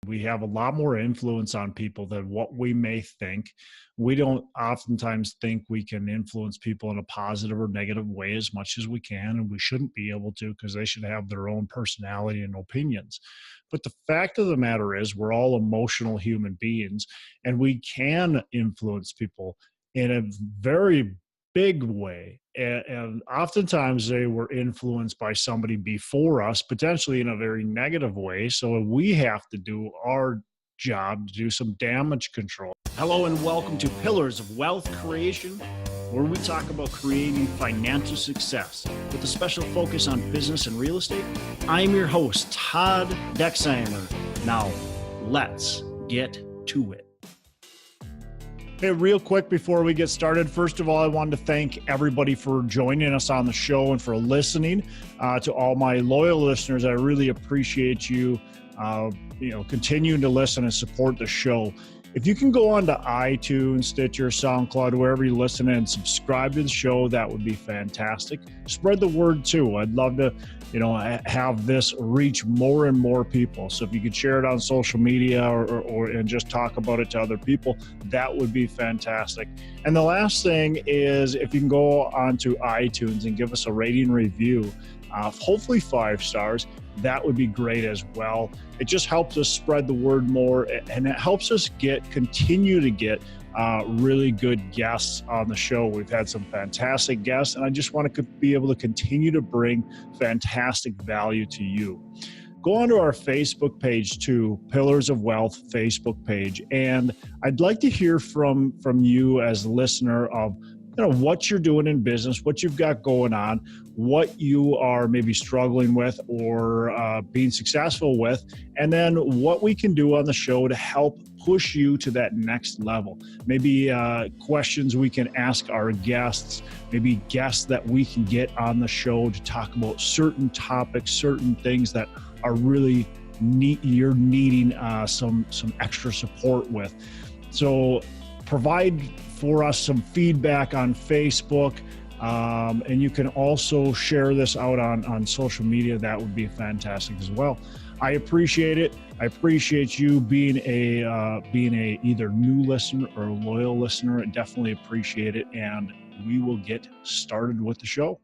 We have a lot more influence on people than what we may think. We don't oftentimes think we can influence people in a positive or negative way as much as we can, and we shouldn't be able to, because they should have their own personality and opinions. But the fact of the matter is, we're all emotional human beings, and we can influence people in a very big way. And oftentimes they were influenced by somebody before us, potentially in a very negative way. So we have to do our job to do some damage control. Hello and welcome to Pillars of Wealth Creation, where we talk about creating financial success with a special focus on business and real estate. I'm your host, Todd Dexheimer. Now, let's get to it. Hey, real quick before we get started, first of all, I wanted to thank everybody for joining us on the show and for listening. To all my loyal listeners, I really appreciate you, continuing to listen and support the show. If you can go on to iTunes, Stitcher, SoundCloud, wherever you listen and subscribe to the show, that would be fantastic. Spread the word too. I'd love to, have this reach more and more people. So if you could share it on social media or and just talk about it to other people, that would be fantastic. And the last thing is, if you can go onto iTunes and give us a rating review, hopefully 5 stars, that would be great as well. It just helps us spread the word more, and it helps us continue to get really good guests on the show. We've had some fantastic guests, and I just want to be able to continue to bring fantastic value to you. Go onto our Facebook page too, Pillars of Wealth Facebook page, and I'd like to hear from you as a listener of what you're doing in business, what you've got going on, what you are maybe struggling with or being successful with, and then what we can do on the show to help push you to that next level. Maybe questions we can ask our guests, maybe guests that we can get on the show to talk about certain topics, certain things that are really you're needing some extra support with. So provide for us some feedback on Facebook, and you can also share this out on social media. That would be fantastic as well. I appreciate it. I appreciate you being a either new listener or a loyal listener. I definitely appreciate it, and we will get started with the show.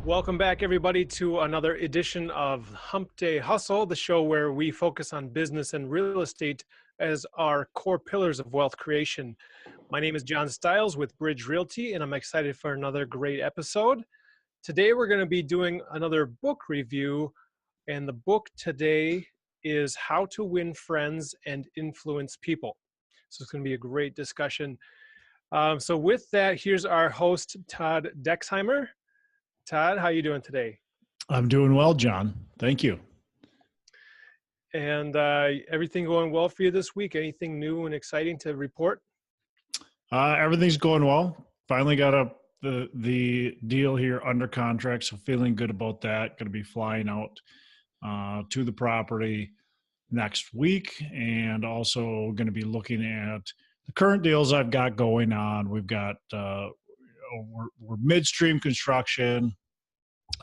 Welcome back, everybody, to another edition of Hump Day Hustle, the show where we focus on business and real estate as our core pillars of wealth creation. My name is John Stiles with Bridge Realty, and I'm excited for another great episode. Today, we're going to be doing another book review, and the book today is How to Win Friends and Influence People. So it's going to be a great discussion. So with that, here's our host, Todd Dexheimer. Todd, how are you doing today? I'm doing well, John. Thank you. And everything going well for you this week? Anything new and exciting to report? Everything's going well. Finally got the deal here under contract, so feeling good about that. Going to be flying out to the property next week, and also going to be looking at the current deals I've got going on. We've got we're midstream construction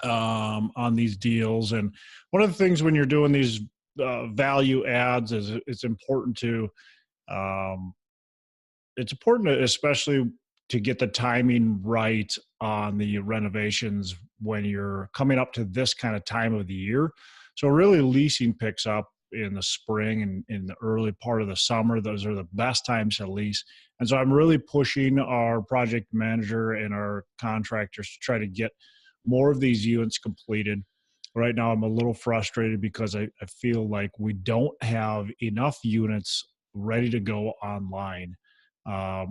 on these deals, and one of the things when you're doing these value adds is it's important to especially to get the timing right on the renovations when you're coming up to this kind of time of the year. So really leasing picks up in the spring and in the early part of the summer. Those are the best times to lease. And so I'm really pushing our project manager and our contractors to try to get more of these units completed. Right now, I'm a little frustrated because I feel like we don't have enough units ready to go online.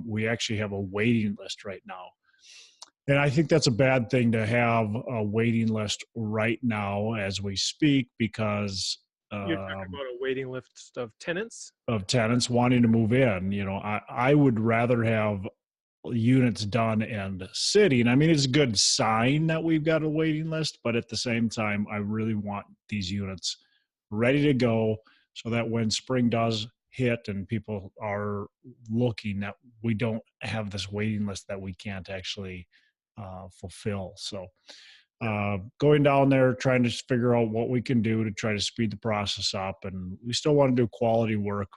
We actually have a waiting list right now. And I think that's a bad thing to have a waiting list right now as we speak, because you're talking about a waiting list of tenants? Of tenants wanting to move in. I would rather have units done and sitting. I mean, it's a good sign that we've got a waiting list, but at the same time, I really want these units ready to go so that when spring does hit and people are looking, that we don't have this waiting list that we can't actually fulfill. So going down there, trying to figure out what we can do to try to speed the process up. And we still want to do quality work,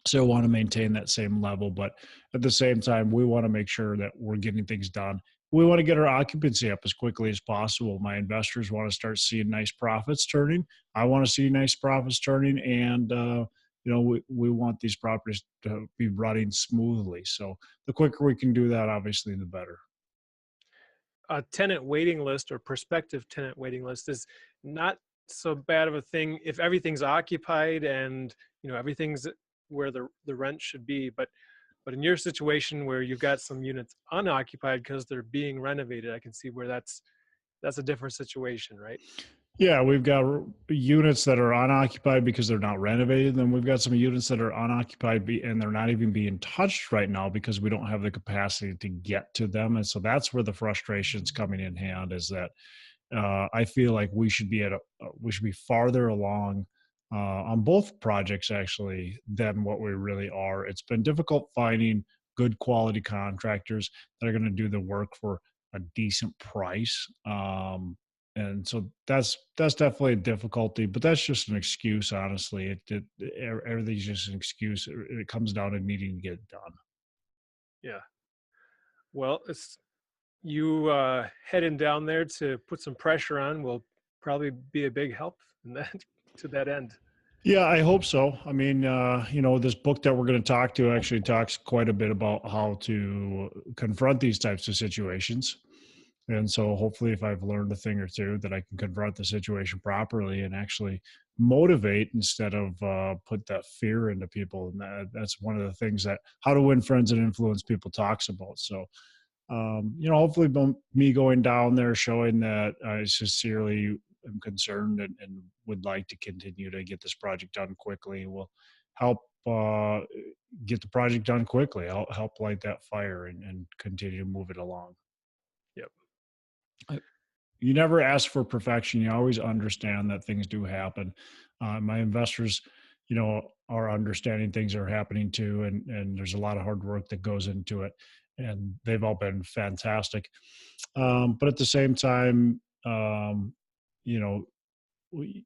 still want to maintain that same level, but at the same time, we want to make sure that we're getting things done. We want to get our occupancy up as quickly as possible. My investors want to start seeing nice profits turning. I want to see nice profits turning, and we want these properties to be running smoothly. So the quicker we can do that, obviously, the better. A tenant waiting list or prospective tenant waiting list is not so bad of a thing if everything's occupied and everything's where the rent should be. But in your situation where you've got some units unoccupied because they're being renovated, I can see where that's a different situation, right? Yeah, we've got units that are unoccupied because they're not renovated. Then we've got some units that are unoccupied and they're not even being touched right now because we don't have the capacity to get to them. And so that's where the frustration's coming in hand, is that I feel like we should be farther along on both projects actually than what we really are. It's been difficult finding good quality contractors that are going to do the work for a decent price. And so that's definitely a difficulty, but that's just an excuse. Honestly, everything's just an excuse. It comes down to needing to get it done. Yeah. Well, it's you heading down there to put some pressure on will probably be a big help in that to that end. Yeah, I hope so. I mean, this book that we're going to talk to actually talks quite a bit about how to confront these types of situations. And so hopefully if I've learned a thing or two, that I can confront the situation properly and actually motivate instead of put that fear into people. And that's one of the things that How to Win Friends and Influence People talks about. So, hopefully me going down there, showing that I sincerely am concerned and would like to continue to get this project done quickly will help get the project done quickly. I'll help light that fire and continue to move it along. Yep. You never ask for perfection. You always understand that things do happen. My investors, are understanding things are happening too, and there's a lot of hard work that goes into it, and they've all been fantastic. But at the same time, you know,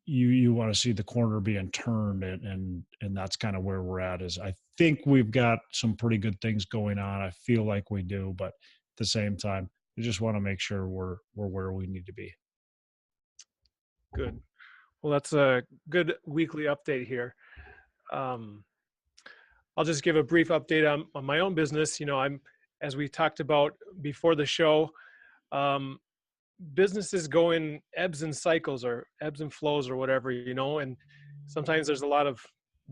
you want to see the corner being turned, and that's kind of where we're at. Is I think we've got some pretty good things going on. I feel like we do, but at the same time, we just want to make sure we're where we need to be. Good. Well, that's a good weekly update here. Um, I'll just give a brief update on my own business. As we talked about before the show, businesses go in ebbs and cycles or ebbs and flows or whatever, and sometimes there's a lot of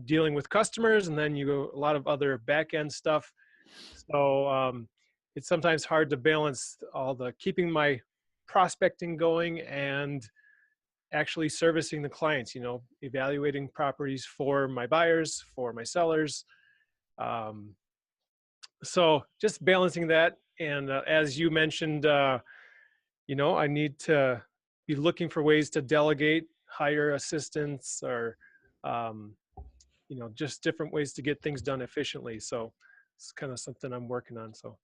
dealing with customers, and then you go a lot of other back end stuff. So it's sometimes hard to balance all the keeping my prospecting going and actually servicing the clients, evaluating properties for my buyers, for my sellers. So just balancing that. And as you mentioned, I need to be looking for ways to delegate, hire assistants, or, just different ways to get things done efficiently. So it's kind of something I'm working on. So.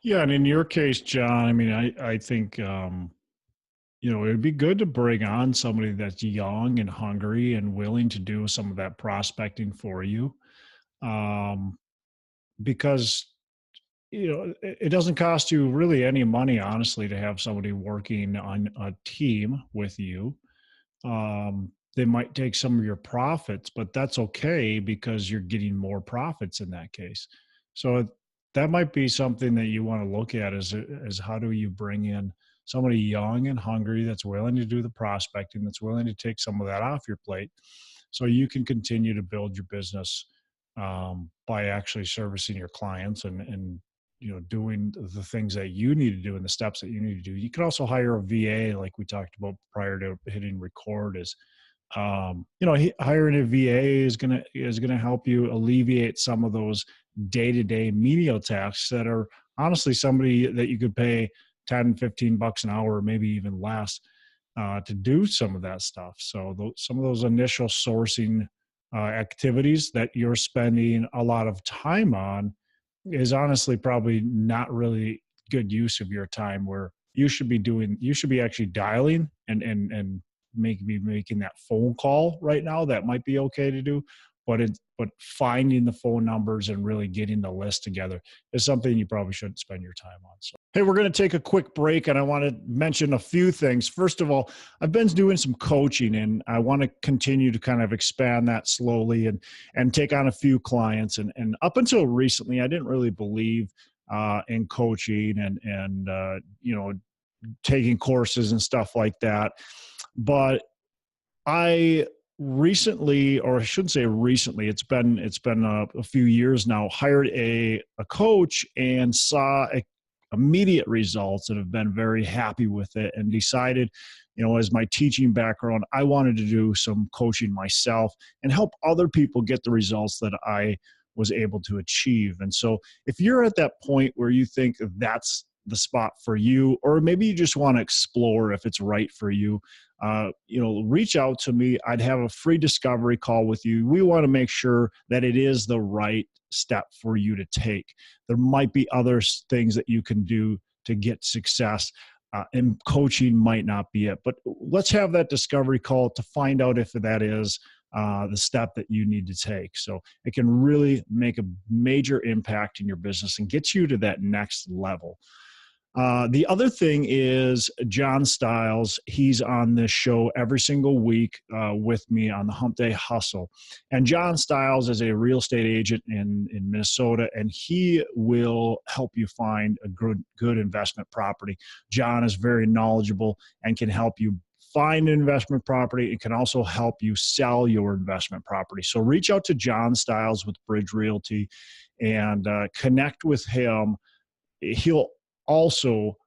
Yeah. And in your case, John, I mean, I think, it'd be good to bring on somebody that's young and hungry and willing to do some of that prospecting for you. Because, it doesn't cost you really any money, honestly, to have somebody working on a team with you. They might take some of your profits, but that's okay because you're getting more profits in that case. So that might be something that you want to look at is how do you bring in somebody young and hungry that's willing to do the prospecting, that's willing to take some of that off your plate so you can continue to build your business by actually servicing your clients and doing the things that you need to do and the steps that you need to do. You can also hire a VA, like we talked about prior to hitting record. Is hiring a VA is gonna help you alleviate some of those day-to-day menial tasks that are honestly somebody that you could pay 10, $15 an hour, maybe even less, to do some of that stuff. So some of those initial sourcing activities that you're spending a lot of time on is honestly probably not really good use of your time, where you should be actually dialing and maybe making that phone call right now. That might be okay to do, but finding the phone numbers and really getting the list together is something you probably shouldn't spend your time on. So, hey, we're going to take a quick break, and I want to mention a few things. First of all, I've been doing some coaching, and I want to continue to kind of expand that slowly and take on a few clients. And up until recently, I didn't really believe in coaching and taking courses and stuff like that. But I recently, or I shouldn't say recently, it's been a few years now, hired a coach and saw immediate results and have been very happy with it, and decided, as my teaching background, I wanted to do some coaching myself and help other people get the results that I was able to achieve. And so if you're at that point where you think that's the spot for you, or maybe you just want to explore if it's right for you, reach out to me. I'd have a free discovery call with you. We want to make sure that it is the right step for you to take. There might be other things that you can do to get success, and coaching might not be it. But let's have that discovery call to find out if that is the step that you need to take. So it can really make a major impact in your business and get you to that next level. The other thing is John Stiles. He's on this show every single week with me on the Hump Day Hustle. And John Stiles is a real estate agent in Minnesota, and he will help you find a good investment property. John is very knowledgeable and can help you find an investment property. It can also help you sell your investment property. So reach out to John Stiles with Bridge Realty and connect with him. He'll also,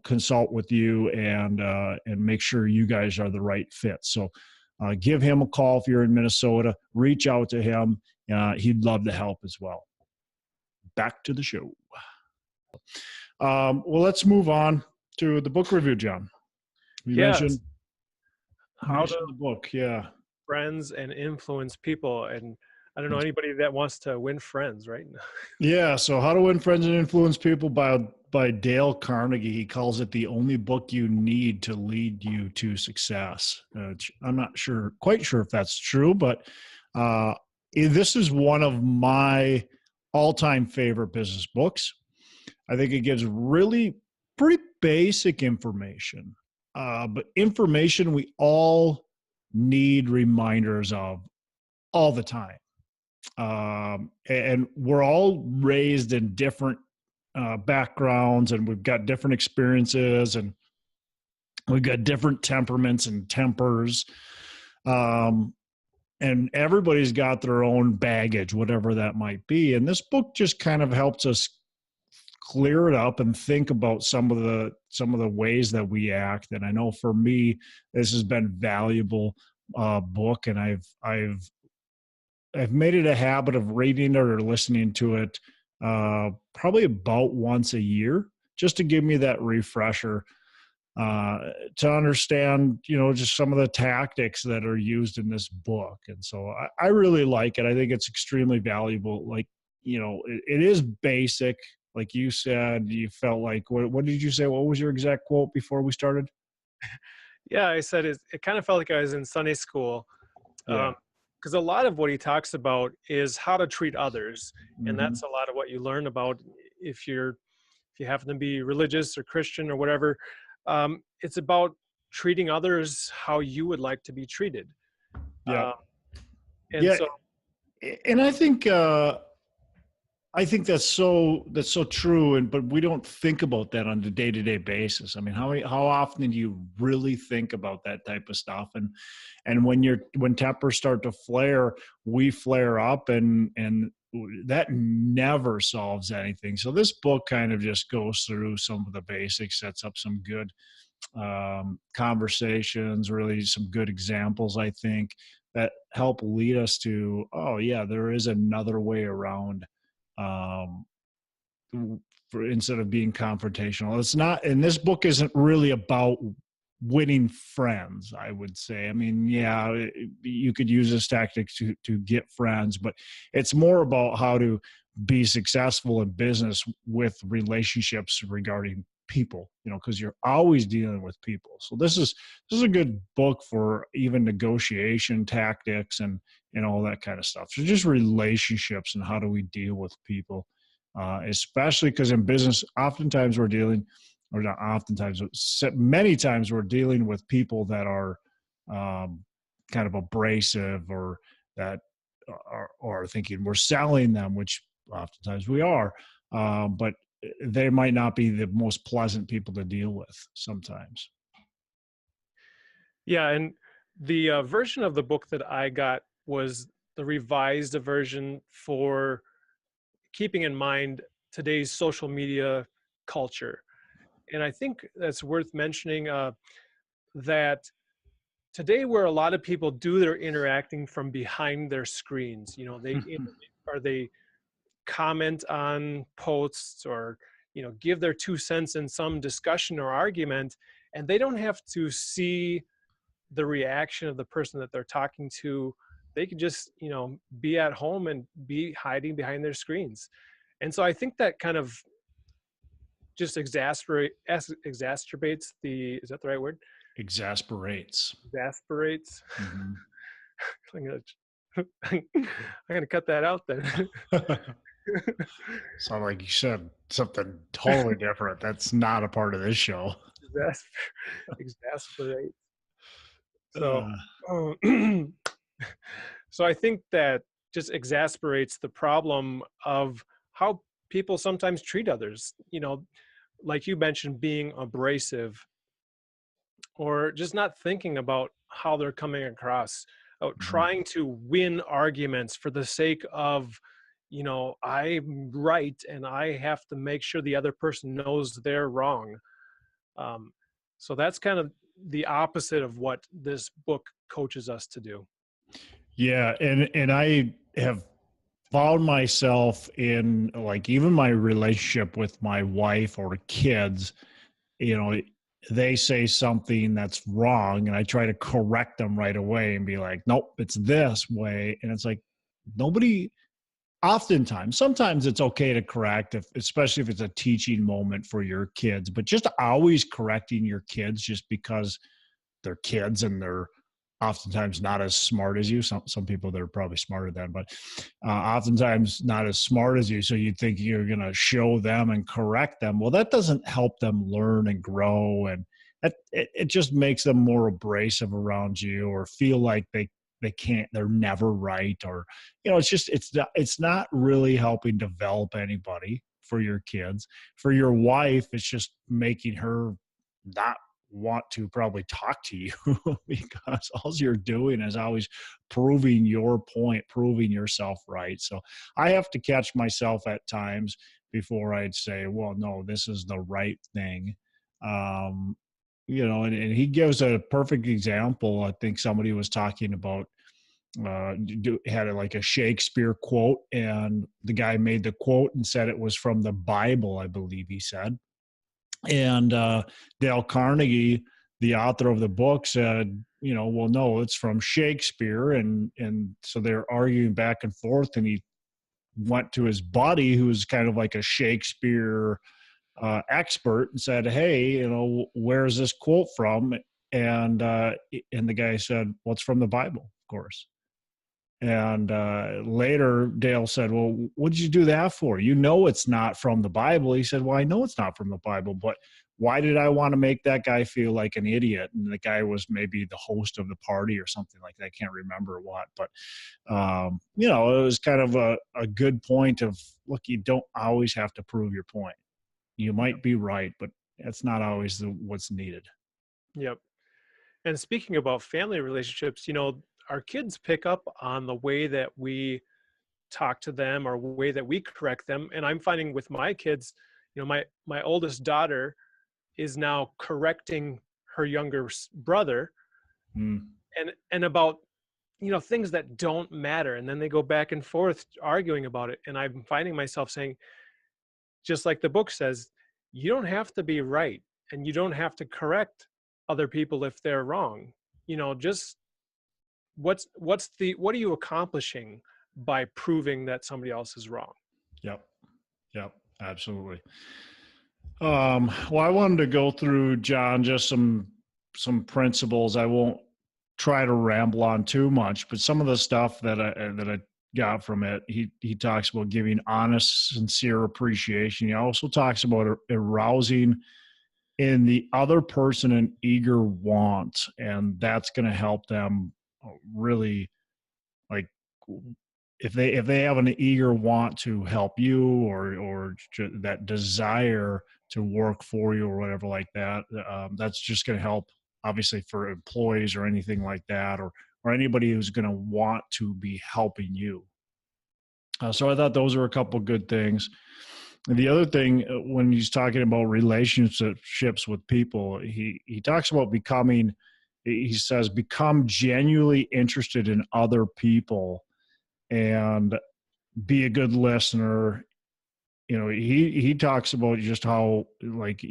consult with you and make sure you guys are the right fit. So give him a call if you're in Minnesota. Reach out to him. He'd love to help as well. Back to the show. Well, let's move on to the book review, John. You mentioned the book. Yeah. Friends and influence people. And I don't know anybody that wants to win friends, right? Yeah. So How to Win Friends and Influence People by Dale Carnegie. He calls it the only book you need to lead you to success. I'm not quite sure if that's true, but this is one of my all-time favorite business books. I think it gives really pretty basic information, but information we all need reminders of all the time. And we're all raised in different backgrounds, and we've got different experiences, and we've got different temperaments and tempers. And everybody's got their own baggage, whatever that might be. And this book just kind of helps us clear it up and think about some of the ways that we act. And I know for me, this has been valuable book, and I've made it a habit of reading it or listening to it probably about once a year, just to give me that refresher to understand, just some of the tactics that are used in this book. And so I really like it. I think it's extremely valuable. Like, it is basic. Like you said, you felt like, what did you say? What was your exact quote before we started? Yeah, I said it kind of felt like I was in Sunday school. Yeah. Because a lot of what he talks about is how to treat others. Mm-hmm. And that's a lot of what you learn about if you happen to be religious or Christian or whatever. It's about treating others how you would like to be treated. Yeah. And I think that's so true. But we don't think about that on a day-to-day basis. I mean, how often do you really think about that type of stuff? And when tempers start to flare, we flare up, and that never solves anything. So this book kind of just goes through some of the basics, sets up some good conversations, really some good examples, I think, that help lead us to, oh yeah, there is another way around. Instead of being confrontational. It's not, and this book isn't really about winning friends, I would say. I mean, yeah, you could use this tactic to get friends, but it's more about how to be successful in business with relationships regarding people, because you're always dealing with people. So this is a good book for even negotiation tactics and all that kind of stuff. So just relationships and how do we deal with people, especially because in business, oftentimes we're dealing, or not oftentimes, but many times we're dealing with people that are kind of abrasive, or that are thinking we're selling them, which oftentimes we are, but they might not be the most pleasant people to deal with sometimes. Yeah, and the version of the book that I got was the revised version for keeping in mind today's social media culture. And I think that's worth mentioning, that today, where a lot of people do their interacting from behind their screens, they comment on posts, or give their 2 cents in some discussion or argument, and they don't have to see the reaction of the person that they're talking to. They could just be at home and be hiding behind their screens. And so I think that kind of just exacerbates the, is that the right word? Exasperates. Exasperates. Mm-hmm. I'm gonna cut that out then. Sound like you said something totally different. That's not a part of this show. Exasperate. So, Uh, so I think that just exasperates the problem of how people sometimes treat others. Like you mentioned, being abrasive, or just not thinking about how they're coming across, mhm. trying to win arguments for the sake of, I'm right and I have to make sure the other person knows they're wrong. Um, so that's kind of the opposite of what this book coaches us to do. Yeah, and I have found myself in, like, even my relationship with my wife or kids, you know, they say something that's wrong and I try to correct them right away and be like, nope, it's this way. And it's like, nobody, oftentimes, sometimes it's okay to correct, especially if it's a teaching moment for your kids, but just always correcting your kids just because they're kids and they're oftentimes not as smart as you. Some people that are probably smarter than, but oftentimes not as smart as you. So you think you're going to show them and correct them. Well, that doesn't help them learn and grow, and it just makes them more abrasive around you, or feel like they're never right, or it's not really helping develop anybody for your kids. For your wife, it's just making her not want to probably talk to you because all you're doing is always proving your point, proving yourself right. So I have to catch myself at times before I'd say, well, no, this is the right thing. Um, and he gives a perfect example. I think somebody was talking about, had like a Shakespeare quote, and the guy made the quote and said it was from the Bible, I believe he said. And Dale Carnegie, the author of the book, said, well, no, it's from Shakespeare. And so they're arguing back and forth. And he went to his buddy, who's kind of like a Shakespeare expert, and said, hey, where's this quote from? And the guy said, well, it's from the Bible, of course. And later, Dale said, well, what did you do that for? It's not from the Bible. He said, well, I know it's not from the Bible, but why did I want to make that guy feel like an idiot? And the guy was maybe the host of the party or something like that. I can't remember what, but, it was kind of a good point of, look, you don't always have to prove your point. You might be right, but that's not always what's needed. Yep. And speaking about family relationships, our kids pick up on the way that we talk to them, or way that we correct them. And I'm finding with my kids, my oldest daughter is now correcting her younger brother, Mm. and about things that don't matter, and then they go back and forth arguing about it. And I'm finding myself saying, just like the book says, you don't have to be right, and you don't have to correct other people if they're wrong. Just what are you accomplishing by proving that somebody else is wrong? Yep. Yep. Absolutely. Well, I wanted to go through, John, just some principles. I won't try to ramble on too much, but some of the stuff that I got from it, he talks about giving honest, sincere appreciation. He also talks about arousing in the other person an eager want, and that's going to help them really, like, if they have an eager want to help you, or that desire to work for you or whatever like that, that's just going to help, obviously, for employees or anything like that, or anybody who's going to want to be helping you. So I thought those are a couple good things. And the other thing, when he's talking about relationships with people, he talks about becoming. He says, become genuinely interested in other people and be a good listener. He talks about just how, like,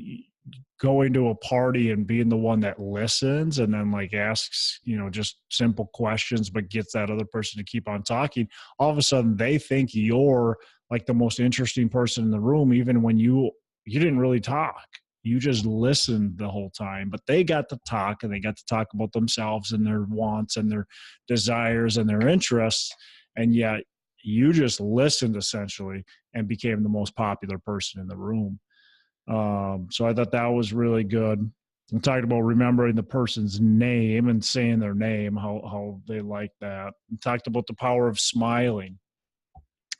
going to a party and being the one that listens and then, like, asks, just simple questions, but gets that other person to keep on talking. All of a sudden they think you're like the most interesting person in the room, even when you didn't really talk. You just listened the whole time, but they got to talk, and they got to talk about themselves and their wants and their desires and their interests. And yet you just listened, essentially, and became the most popular person in the room. So I thought that was really good. I'm talking about remembering the person's name and saying their name, how they like that. And talked about the power of smiling.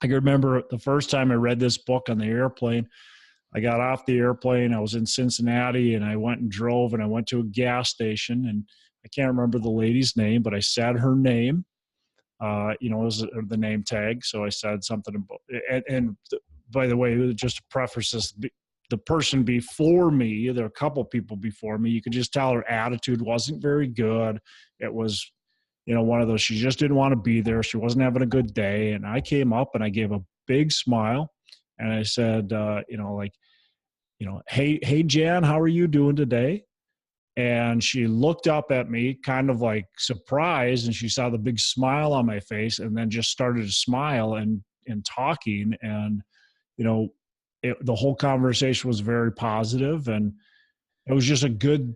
I can remember the first time I read this book on the airplane. I got off the airplane. I was in Cincinnati, and I went and drove, and I went to a gas station, and I can't remember the lady's name, but I said her name. It was the name tag. So I said something about, and by the way, just to preface this, the person before me, there are a couple people before me, you could just tell her attitude wasn't very good. It was, one of those, she just didn't want to be there. She wasn't having a good day. And I came up and I gave a big smile, and I said, hey, Jan, how are you doing today? And she looked up at me kind of like surprised, and she saw the big smile on my face, and then just started to smile and talking. And, the whole conversation was very positive, and it was just a good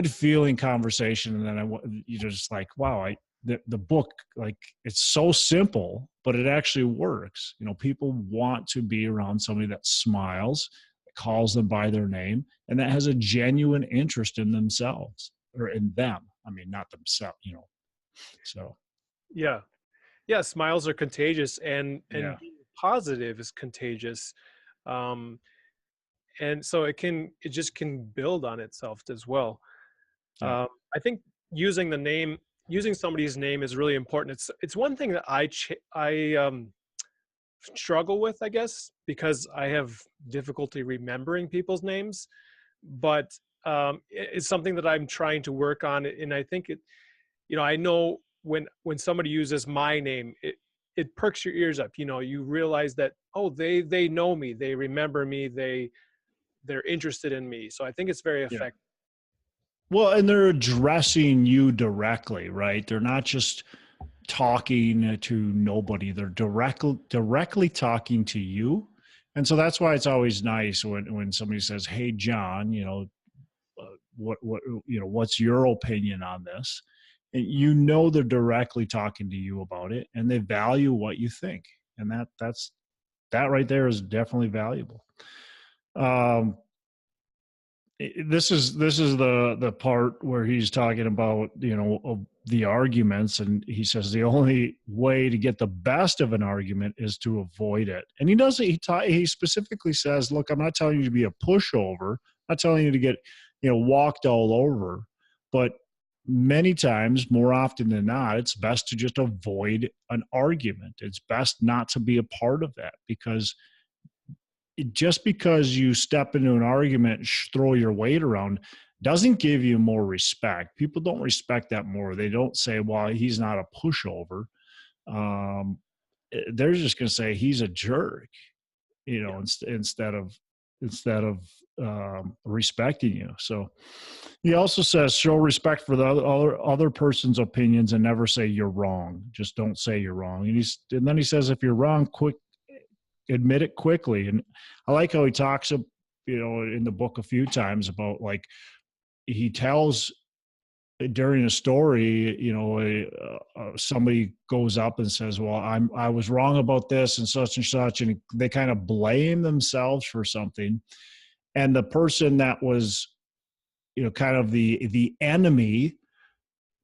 feeling conversation. And then you just like, wow, the book, like, it's so simple, but it actually works. People want to be around somebody that smiles, calls them by their name, and that has a genuine interest in themselves, or in them. I mean, not themselves, so. Yeah. Yeah. Smiles are contagious, and Yeah. being positive is contagious. Um, and so it just can build on itself as well. Yeah. I think using somebody's name is really important. It's one thing that I struggle with, I guess, because I have difficulty remembering people's names, but it's something that I'm trying to work on. And I think I know when somebody uses my name, it perks your ears up. You realize that, oh, they know me, they remember me, they're interested in me. So I think it's very Yeah. effective. Well, and they're addressing you directly, right? They're not just talking to nobody. They're directly talking to you. And so that's why it's always nice when somebody says, hey, John, what's your opinion on this? And they're directly talking to you about it, and they value what you think. And that right there is definitely valuable. This is the part where he's talking about, of the arguments, and he says the only way to get the best of an argument is to avoid it. And he specifically says, look, I'm not telling you to be a pushover. I'm not telling you to get, walked all over, but many times, more often than not, it's best to just avoid an argument. It's best not to be a part of that, because just because you step into an argument, throw your weight around, doesn't give you more respect. People don't respect that more. They don't say, well, he's not a pushover. Um, they're just going to say he's a jerk, Yeah. instead of respecting you. So he also says, show respect for the other person's opinions and never say you're wrong. Just don't say you're wrong. And then he says, if you're wrong, admit it quickly. And I like how he talks in the book a few times about, like, he tells during a story, somebody goes up and says, well, I was wrong about this and such, and they kind of blame themselves for something. And the person that was, kind of the enemy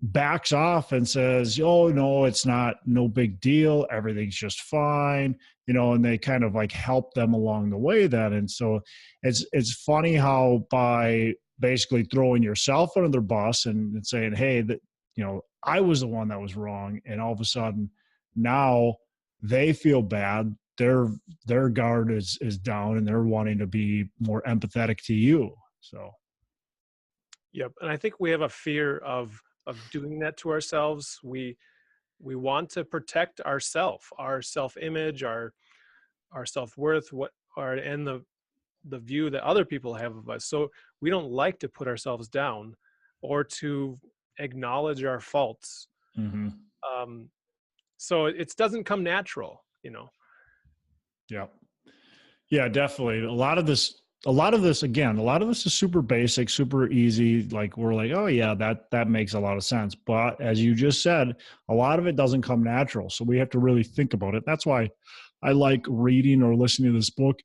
backs off and says, oh, no, it's not, no big deal. Everything's just fine. And they kind of like help them along the way then. And so it's funny how by basically throwing yourself under the bus and saying, hey, that, I was the one that was wrong. And all of a sudden now they feel bad. Their guard is down and they're wanting to be more empathetic to you. So. Yep. And I think we have a fear of doing that to ourselves. We want to protect ourself, our self-image, our self-worth, and the view that other people have of us. So we don't like to put ourselves down or to acknowledge our faults. Mm-hmm. So it doesn't come natural, Yeah. Yeah, definitely. A lot of this is super basic, super easy. Like, we're like, oh yeah, that makes a lot of sense. But as you just said, a lot of it doesn't come natural. So we have to really think about it. That's why I like reading or listening to this book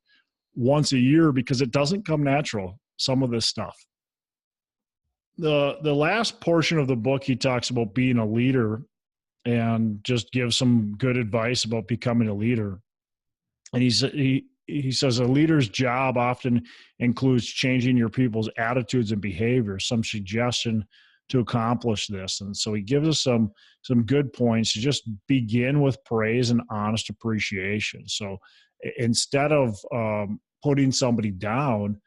once a year, because it doesn't come natural, some of this stuff. The last portion of the book, he talks about being a leader and just gives some good advice about becoming a leader. And he says a leader's job often includes changing your people's attitudes and behavior, some suggestion to accomplish this. And so he gives us some good points to just begin with praise and honest appreciation. So instead of putting somebody down,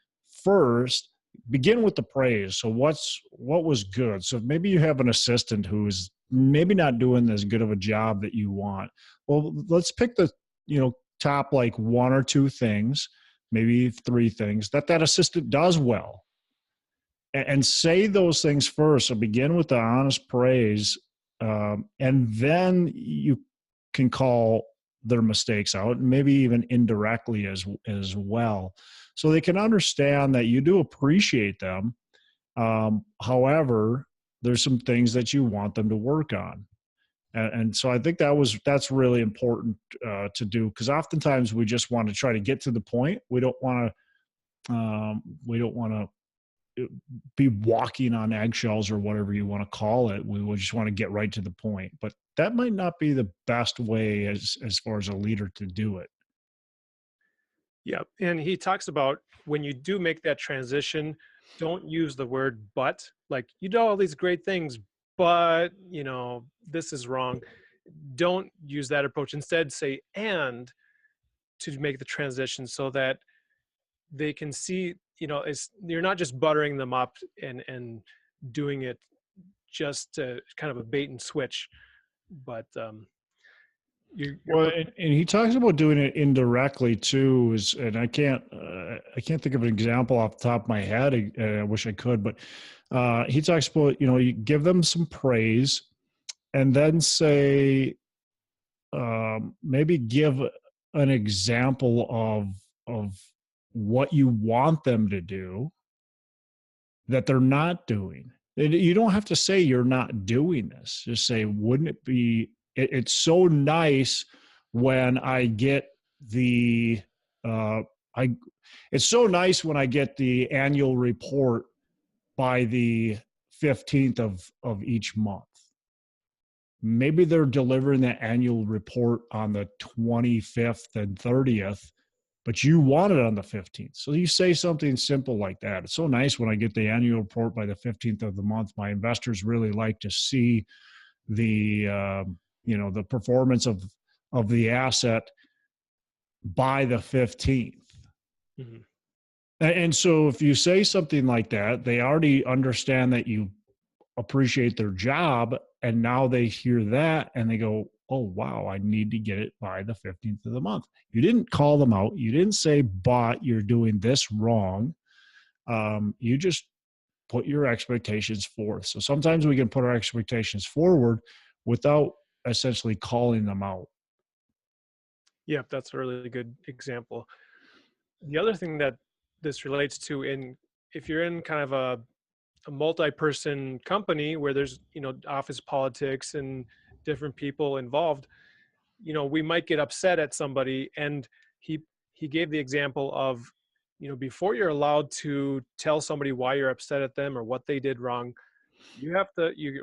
first begin with the praise. So what was good? So maybe you have an assistant who's maybe not doing as good of a job that you want. Well, let's pick the, top like one or two things, maybe three things that assistant does well, and say those things first. So begin with the honest praise, and then you can call their mistakes out, and maybe even indirectly as well, so they can understand that you do appreciate them. However, there's some things that you want them to work on. And so I think that's really important to do, because oftentimes we just want to try to get to the point. We don't want to be walking on eggshells or whatever you want to call it. We just want to get right to the point. But that might not be the best way as far as a leader to do it. Yeah. And he talks about when you do make that transition, don't use the word but. Like, you do all these great things, but this is wrong. Don't use that approach. Instead, say and, to make the transition, so that they can see, you're not just buttering them up and doing it just to kind of a bait and switch, but well, and he talks about doing it indirectly too. And I can't think of an example off the top of my head. I wish I could, but he talks about, you give them some praise, and then say, maybe give an example of what you want them to do that they're not doing. You don't have to say you're not doing this. Just say, wouldn't it be, it's so nice when I get it's so nice when I get the annual report by the 15th of each month. Maybe they're delivering the annual report on the 25th and 30th, but you want it on the 15th. So you say something simple like that. It's so nice when I get the annual report by the 15th of the month. My investors really like to see the the performance of the asset by the 15th. Mm-hmm. And so if you say something like that, they already understand that you appreciate their job, and now they hear that and they go, oh wow, I need to get it by the 15th of the month. You didn't call them out. You didn't say, but you're doing this wrong. You just put your expectations forth. So sometimes we can put our expectations forward without essentially calling them out. Yeah, that's a really good example. The other thing that this relates to if you're in kind of a multi-person company where there's, office politics and different people involved, we might get upset at somebody. And he he gave the example of, before you're allowed to tell somebody why you're upset at them or what they did wrong, you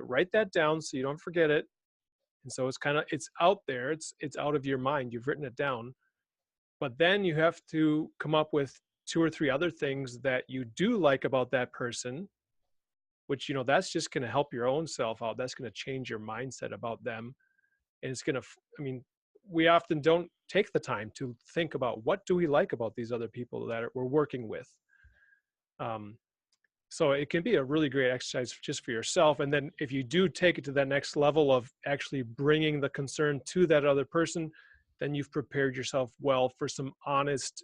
write that down so you don't forget it. And so it's out there, it's out of your mind, you've written it down. But then you have to come up with two or three other things that you do like about that person, which, that's just going to help your own self out. That's going to change your mindset about them. And it's going to, we often don't take the time to think about what do we like about these other people that we're working with. So it can be a really great exercise just for yourself. And then if you do take it to that next level of actually bringing the concern to that other person, then you've prepared yourself well for some honest,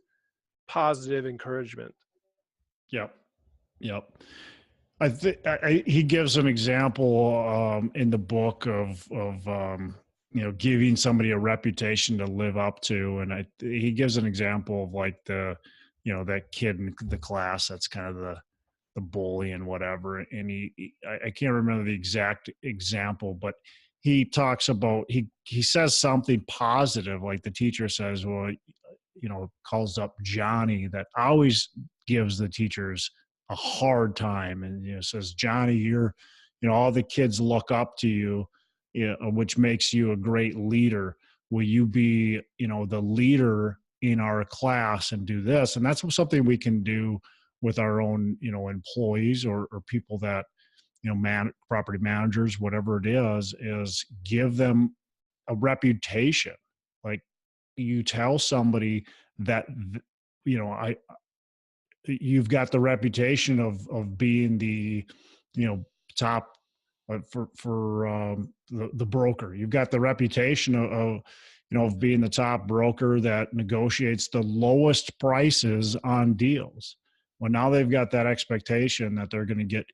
positive encouragement. Yep. Yep. I think he gives an example in the book of giving somebody a reputation to live up to, and he gives an example of like that kid in the class that's kind of the bully and whatever, and I can't remember the exact example, but he talks about he says something positive, like the teacher says, well, calls up Johnny, that always gives the teachers a hard time, and says, Johnny, all the kids look up to you, which makes you a great leader. Will you be the leader in our class and do this? And that's something we can do with our own employees or people that property managers, whatever it is give them a reputation. Like, you tell somebody that I you've got the reputation of being the top for the broker. You've got the reputation of being the top broker that negotiates the lowest prices on deals. Well, now they've got that expectation that they're going to get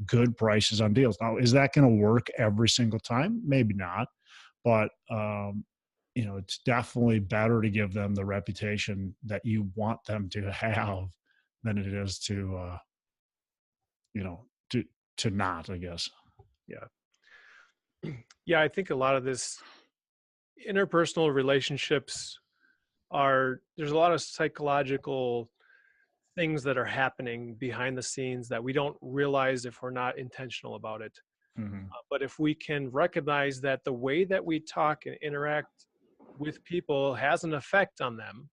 good prices on deals. Now, is that going to work every single time? Maybe not, but it's definitely better to give them the reputation that you want them to have than it is to not, I guess. Yeah, I think a lot of this interpersonal relationships there's a lot of psychological things that are happening behind the scenes that we don't realize if we're not intentional about it. Mm-hmm. But if we can recognize that the way that we talk and interact with people has an effect on them,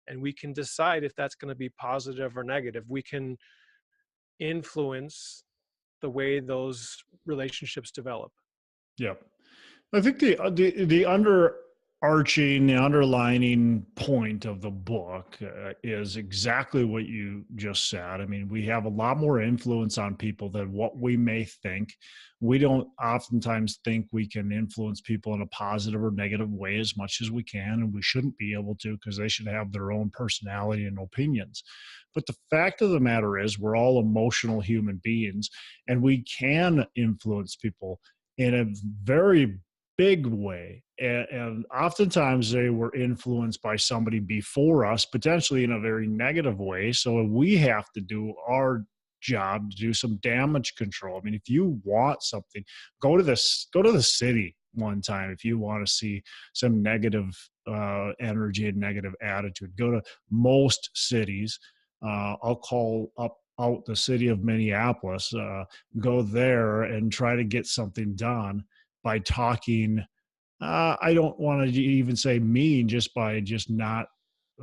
and we can decide if that's going to be positive or negative, we can influence the way those relationships develop. Yep. I think the underlining point of the book is exactly what you just said. I mean, we have a lot more influence on people than what we may think. We don't oftentimes think we can influence people in a positive or negative way as much as we can, and we shouldn't be able to, because they should have their own personality and opinions. But the fact of the matter is, we're all emotional human beings, and we can influence people in a very big way. And oftentimes they were influenced by somebody before us, potentially in a very negative way. So we have to do our job to do some damage control. I mean, if you want something, go to the city one time. If you want to see some negative energy and negative attitude, go to most cities. I'll call out the city of Minneapolis, go there and try to get something done by talking. I don't want to even say mean, just by not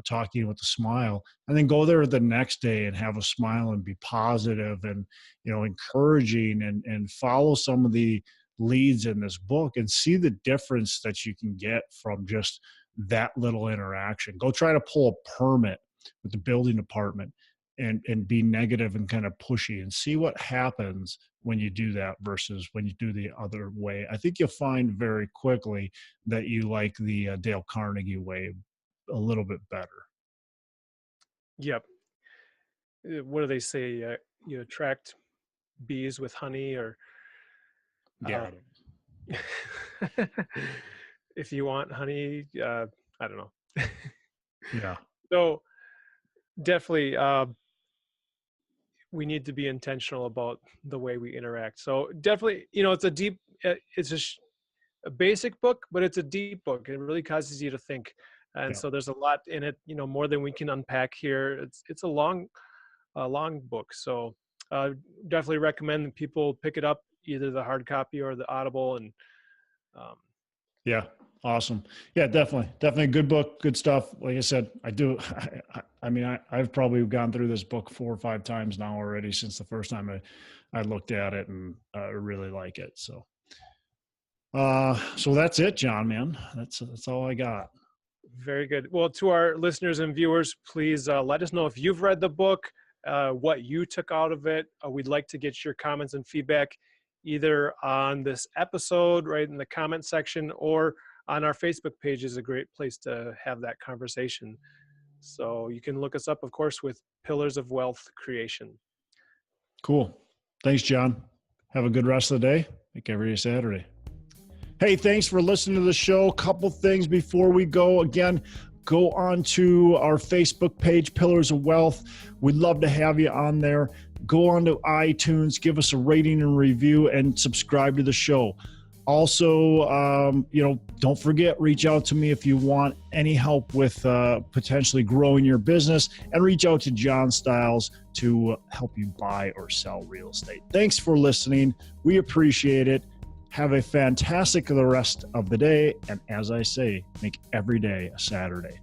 talking with a smile, and then go there the next day and have a smile and be positive and encouraging, and follow some of the leads in this book and see the difference that you can get from just that little interaction. Go try to pull a permit with the building department and be negative and kind of pushy, and see what happens when you do that versus when you do the other way. I think you'll find very quickly that you like the Dale Carnegie way a little bit better. Yep. What do they say? You attract bees with honey, or Yeah. if you want honey, I don't know. Yeah. So definitely, we need to be intentional about the way we interact. So definitely, it's a basic book, but it's a deep book. It really causes you to think. And Yeah. so there's a lot in it, more than we can unpack here. It's a long book. So definitely recommend that people pick it up, either the hard copy or the Audible. And yeah, awesome. Yeah, definitely a good book, good stuff. Like I said, I've probably gone through this book 4 or 5 times now already since the first time I looked at it, and I really like it. So that's it, John, man. That's all I got. Very good. Well, to our listeners and viewers, please let us know if you've read the book, what you took out of it. We'd like to get your comments and feedback either on this episode, right in the comment section, or on our Facebook page is a great place to have that conversation. So you can look us up, of course, with Pillars of Wealth Creation. Cool. Thanks, John. Have a good rest of the day. Make every day Saturday. Hey, thanks for listening to the show. Couple things before we go. Again, go on to our Facebook page, Pillars of Wealth. We'd love to have you on there. Go on to iTunes, give us a rating and review, and subscribe to the show. Also, don't forget, reach out to me if you want any help with potentially growing your business, and reach out to John Stiles to help you buy or sell real estate. Thanks for listening. We appreciate it. Have a fantastic the rest of the day. And as I say, make every day a Saturday.